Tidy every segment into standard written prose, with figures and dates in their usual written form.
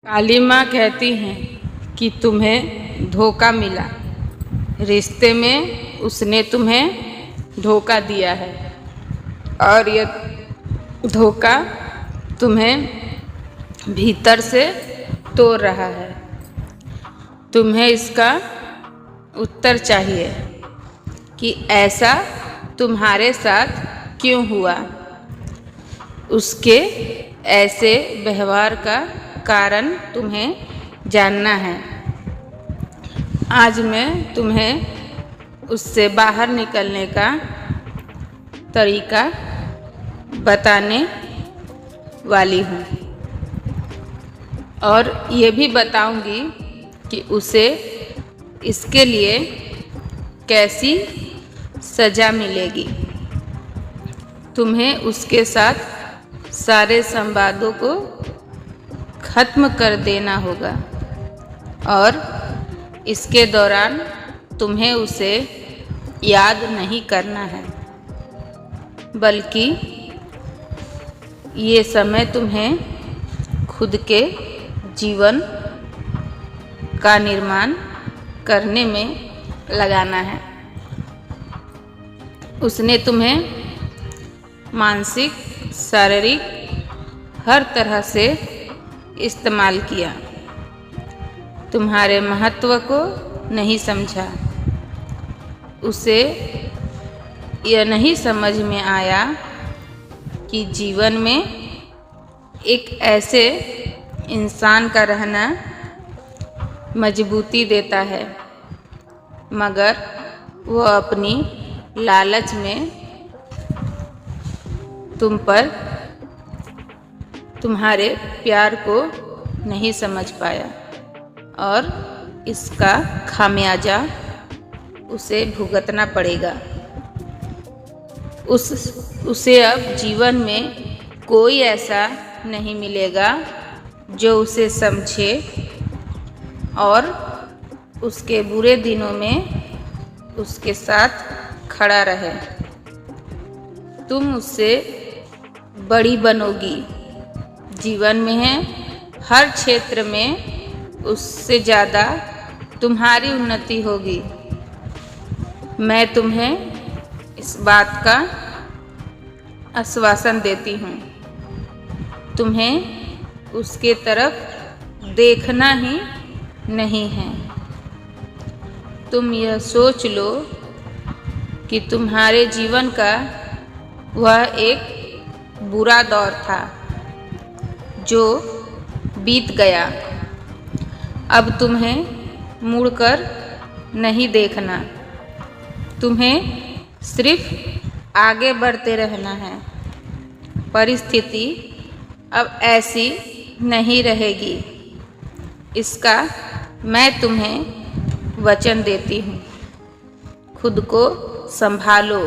काली माँ कहती हैं कि तुम्हें धोखा मिला, रिश्ते में उसने तुम्हें धोखा दिया है और यह धोखा तुम्हें भीतर से तोड़ रहा है। तुम्हें इसका उत्तर चाहिए कि ऐसा तुम्हारे साथ क्यों हुआ। उसके ऐसे व्यवहार का कारण तुम्हें जानना है। आज मैं तुम्हें उससे बाहर निकलने का तरीका बताने वाली हूँ और ये भी बताऊँगी कि उसे इसके लिए कैसी सज़ा मिलेगी। तुम्हें उसके साथ सारे संवादों को ख़त्म कर देना होगा और इसके दौरान तुम्हें उसे याद नहीं करना है, बल्कि ये समय तुम्हें खुद के जीवन का निर्माण करने में लगाना है। उसने तुम्हें मानसिक, शारीरिक हर तरह से इस्तेमाल किया, तुम्हारे महत्व को नहीं समझा। उसे यह नहीं समझ में आया कि जीवन में एक ऐसे इंसान का रहना मजबूती देता है, मगर वह अपनी लालच में तुम पर तुम्हारे प्यार को नहीं समझ पाया और इसका खामियाजा उसे भुगतना पड़ेगा। उसे अब जीवन में कोई ऐसा नहीं मिलेगा जो उसे समझे और उसके बुरे दिनों में उसके साथ खड़ा रहे। तुम उससे बड़ी बनोगी, जीवन में है हर क्षेत्र में उससे ज़्यादा तुम्हारी उन्नति होगी। मैं तुम्हें इस बात का आश्वासन देती हूँ। तुम्हें उसके तरफ देखना ही नहीं है। तुम यह सोच लो कि तुम्हारे जीवन का वह एक बुरा दौर था जो बीत गया। अब तुम्हें मुड़कर नहीं देखना, तुम्हें सिर्फ आगे बढ़ते रहना है। परिस्थिति अब ऐसी नहीं रहेगी, इसका मैं तुम्हें वचन देती हूँ। खुद को संभालो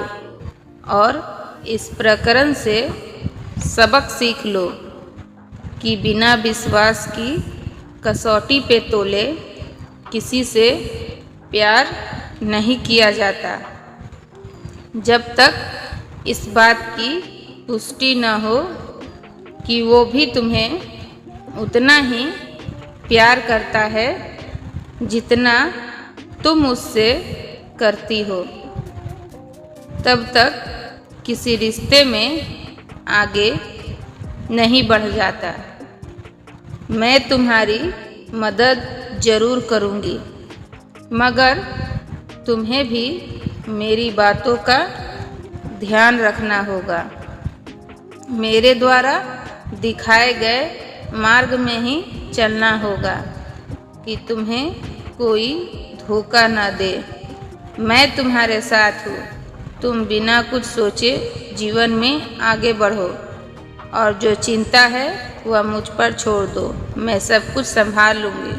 और इस प्रकरण से सबक सीख लो कि बिना विश्वास की कसौटी पे तोले किसी से प्यार नहीं किया जाता। जब तक इस बात की पुष्टि न हो कि वो भी तुम्हें उतना ही प्यार करता है जितना तुम उससे करती हो, तब तक किसी रिश्ते में आगे नहीं बढ़ जाता। मैं तुम्हारी मदद ज़रूर करूँगी, मगर तुम्हें भी मेरी बातों का ध्यान रखना होगा। मेरे द्वारा दिखाए गए मार्ग में ही चलना होगा कि तुम्हें कोई धोखा न दे। मैं तुम्हारे साथ हूँ। तुम बिना कुछ सोचे जीवन में आगे बढ़ो और जो चिंता है वह मुझ पर छोड़ दो। मैं सब कुछ संभाल लूँगी।